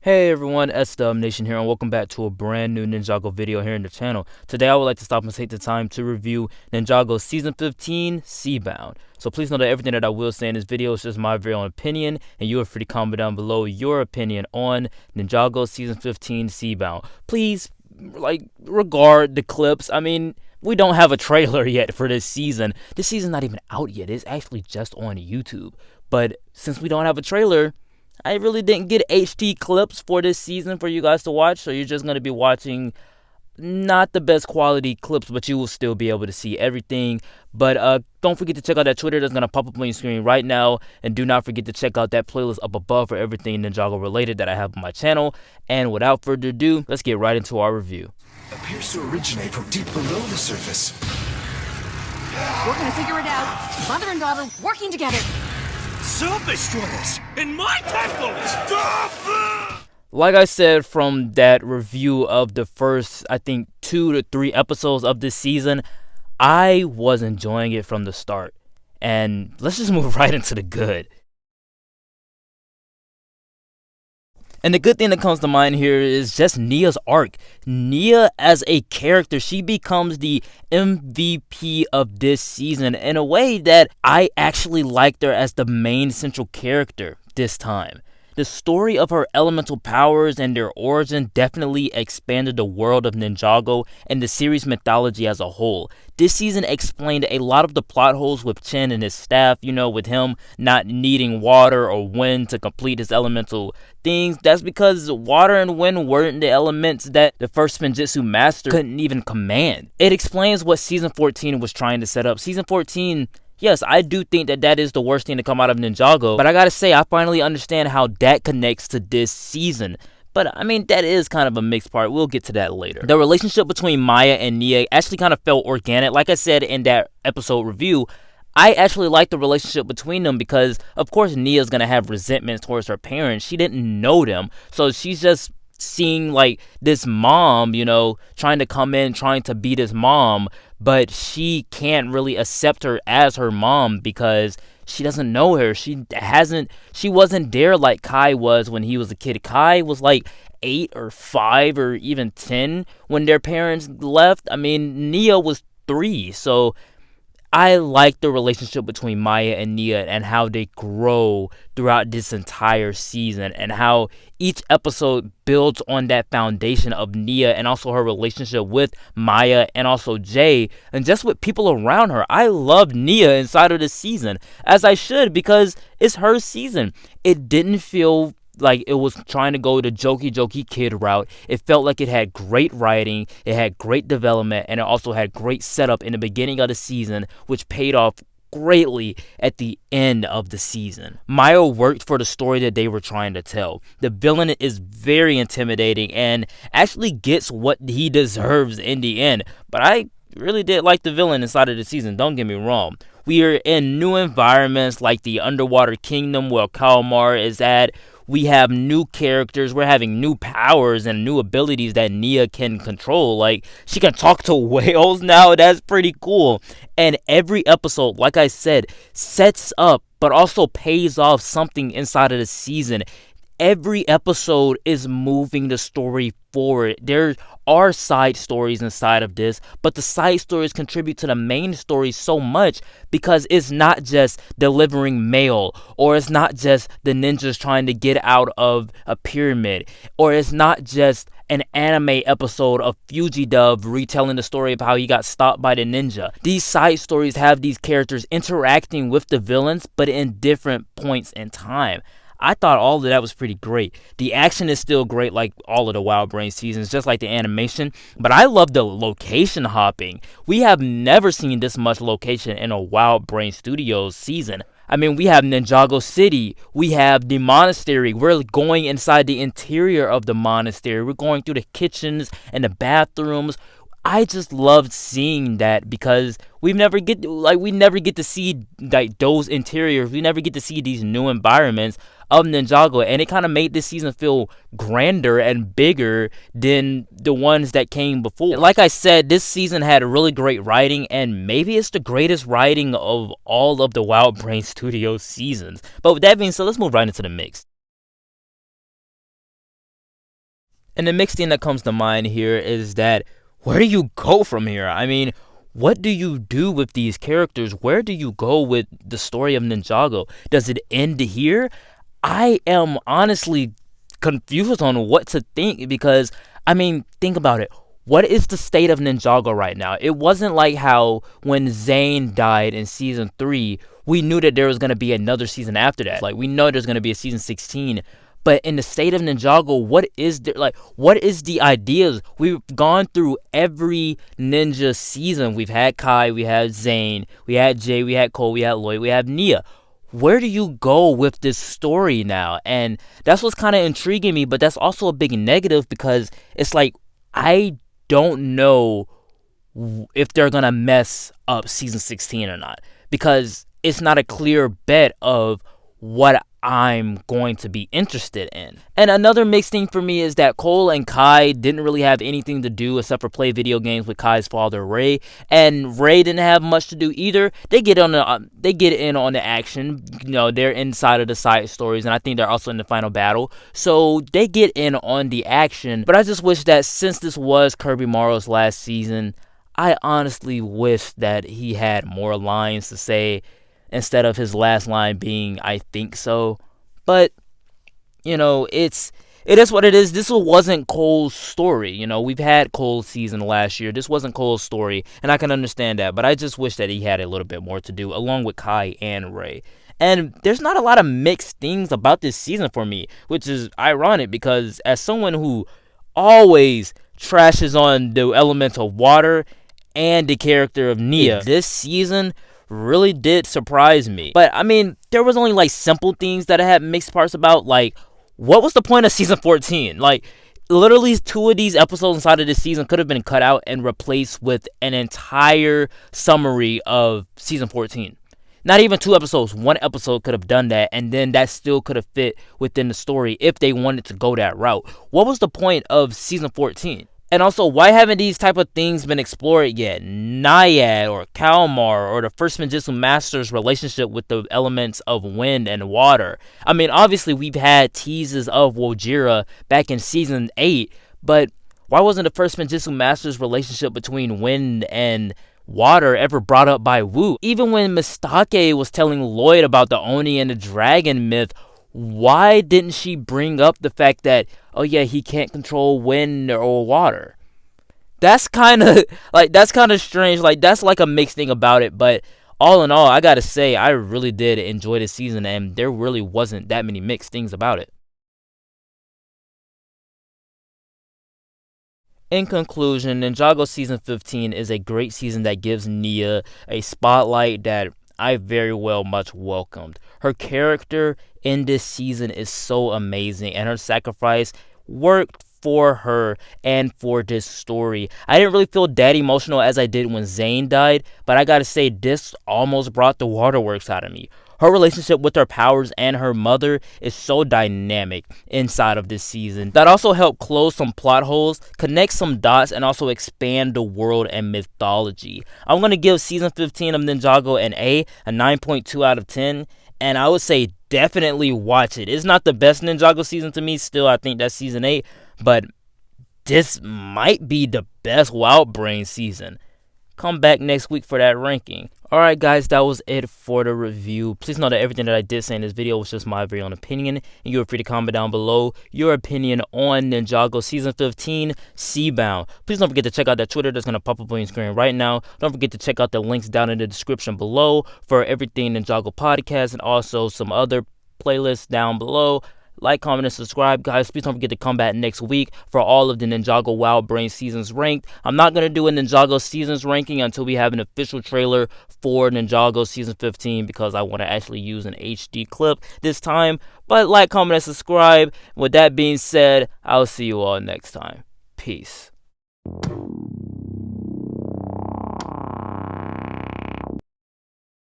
Hey everyone, SW Nation here, and welcome back to a brand new Ninjago video here in the channel. Today I would like to stop and take the time to review Ninjago Season 15, Seabound. So please know that everything that I will say in this video is just my very own opinion, and you are free to comment down below your opinion on Ninjago Season 15, Seabound. Please, regard the clips. I mean, we don't have a trailer yet for this season. This season's not even out yet. It's actually just on YouTube. But since we don't have a trailer, I really didn't get HD clips for this season for you guys to watch, so you're just going to be watching not the best quality clips, but you will still be able to see everything. But don't forget to check out that Twitter that's going to pop up on your screen right now, and do not forget to check out that playlist up above for everything Ninjago related that I have on my channel. And without further ado, let's get right into our review. Appears to originate from deep below the surface. We're gonna figure it out. Mother and daughter working together. Surface dwellers in my tentacles! Stop! Like I said from that review of the first, I think, 2 to 3 episodes of this season, I was enjoying it from the start. And let's just move right into the good. And the good thing that comes to mind here is just Nia's arc. Nia as a character, she becomes the MVP of this season in a way that I actually liked her as the main central character this time. The story of her elemental powers and their origin definitely expanded the world of Ninjago and the series mythology as a whole. This season explained a lot of the plot holes with Chen and his staff, with him not needing water or wind to complete his elemental things. That's because water and wind weren't the elements that the first Spinjitzu master couldn't even command. It explains what Season 14 was trying to set up. Season 14, yes, I do think that is the worst thing to come out of Ninjago, but I gotta say, I finally understand how that connects to this season. But, I mean, that is kind of a mixed part. We'll get to that later. The relationship between Maya and Nia actually kind of felt organic. Like I said in that episode review, I actually like the relationship between them because, of course, Nia's gonna have resentment towards her parents. She didn't know them, so she's just seeing like this mom, trying to come in, trying to be this mom, but she can't really accept her as her mom because she doesn't know her. She wasn't there like Kai was when he was a kid. Kai was like 8 or 5 or even 10 when their parents left. I mean, Nia was 3, so I like the relationship between Maya and Nia and how they grow throughout this entire season and how each episode builds on that foundation of Nia and also her relationship with Maya and also Jay and just with people around her. I love Nia inside of this season, as I should, because it's her season. It didn't feel like it was trying to go the jokey kid route. It felt like it had great writing, it had great development, and it also had great setup in the beginning of the season, which paid off greatly at the end of the season. Maya worked for the story that they were trying to tell. The villain is very intimidating and actually gets what he deserves in the end, but I really did like the villain inside of the season, don't get me wrong. We are in new environments like the underwater kingdom where Kalmar is at. We have new characters, we're having new powers and new abilities that Nia can control. Like, she can talk to whales now, that's pretty cool. And every episode, like I said, sets up but also pays off something inside of the season. Every episode is moving the story forward. There are side stories inside of this, but the side stories contribute to the main story so much because it's not just delivering mail, or it's not just the ninjas trying to get out of a pyramid, or it's not just an anime episode of Fujidove retelling the story of how he got stopped by the ninja. These side stories have these characters interacting with the villains, but in different points in time. I thought all of that was pretty great. The action is still great like all of the Wild Brain seasons, just like the animation, but I love the location hopping. We have never seen this much location in a Wild Brain Studios season. I mean, we have Ninjago City, we have the monastery, we're going inside the interior of the monastery, we're going through the kitchens and the bathrooms. I just loved seeing that because we never get to see like those interiors. We never get to see these new environments of Ninjago, and it kind of made this season feel grander and bigger than the ones that came before. Like I said, this season had really great writing, and maybe it's the greatest writing of all of the Wild Brain Studios seasons. But with that being said, let's move right into the mix. And the next thing that comes to mind here is that where do you go from here? I mean, what do you do with these characters? Where do you go with the story of Ninjago? Does it end here? I am honestly confused on what to think because, I mean, think about it. What is the state of Ninjago right now? It wasn't like how when Zane died in season 3, we knew that there was going to be another season after that. Like, we know there's going to be a season 16. But in the state of Ninjago, what is the ideas? We've gone through every ninja season. We've had Kai, we had Zane, we had Jay, we had Cole, we had Lloyd, we have Nia. Where do you go with this story now? And that's what's kind of intriguing me, but that's also a big negative because it's like, I don't know if they're going to mess up season 16 or not because it's not a clear bet of what I'm going to be interested in. And another mixed thing for me is that Cole and Kai didn't really have anything to do except for play video games with Kai's father Ray, and Ray didn't have much to do either. They get in on the action. You know, they're inside of the side stories, and I think they're also in the final battle, so they get in on the action. But I just wish that since this was Kirby Morrow's last season, I honestly wish that he had more lines to say instead of his last line being, "I think so." But, you know, it is what it is. This wasn't Cole's story. You know, we've had Cole's season last year. This wasn't Cole's story, and I can understand that. But I just wish that he had a little bit more to do, along with Kai and Ray. And there's not a lot of mixed things about this season for me, which is ironic because as someone who always trashes on the element of water and the character of Nia, this season really did surprise me. But I mean, there was only like simple things that I had mixed parts about. Like, what was the point of season 14? Like, literally 2 of these episodes inside of this season could have been cut out and replaced with an entire summary of season 14. Not even 2 episodes. 1 episode could have done that, and then that still could have fit within the story if they wanted to go that route. What was the point of season 14? And also, why haven't these type of things been explored yet? Naiad or Kalmar or the first Ninjutsu Master's relationship with the elements of wind and water. I mean, obviously, we've had teases of Wojira back in season 8, but why wasn't the first Ninjutsu Master's relationship between wind and water ever brought up by Wu? Even when Mistake was telling Lloyd about the Oni and the Dragon myth, why didn't she bring up the fact that, oh yeah, he can't control wind or water? That's kind of strange. Like, that's like a mixed thing about it. But all in all, I gotta say, I really did enjoy this season, and there really wasn't that many mixed things about it. In conclusion, Ninjago Season 15 is a great season that gives Nia a spotlight that I very well much welcomed. Her character in this season is so amazing, and her sacrifice worked for her and for this story. I didn't really feel that emotional as I did when Zane died, but I gotta say, this almost brought the waterworks out of me. Her relationship with her powers and her mother is so dynamic inside of this season. That also helped close some plot holes, connect some dots, and also expand the world and mythology. I'm going to give season 15 of Ninjago an A, a 9.2 out of 10. And I would say definitely watch it. It's not the best Ninjago season to me. Still, I think that's season 8. But this might be the best Wild Brain season. Come back next week for that ranking. Alright guys, that was it for the review. Please know that everything that I did say in this video was just my very own opinion, and you are free to comment down below your opinion on Ninjago Season 15, Seabound. Please don't forget to check out that Twitter that's going to pop up on your screen right now. Don't forget to check out the links down in the description below for everything Ninjago podcast and also some other playlists down below. Like, comment, and subscribe, guys. Please don't forget to come back next week for all of the Ninjago Wild Brain seasons ranked. I'm not going to do a Ninjago seasons ranking until we have an official trailer for Ninjago Season 15 because I want to actually use an HD clip this time. But like, comment, and subscribe. With that being said, I'll see you all next time. Peace.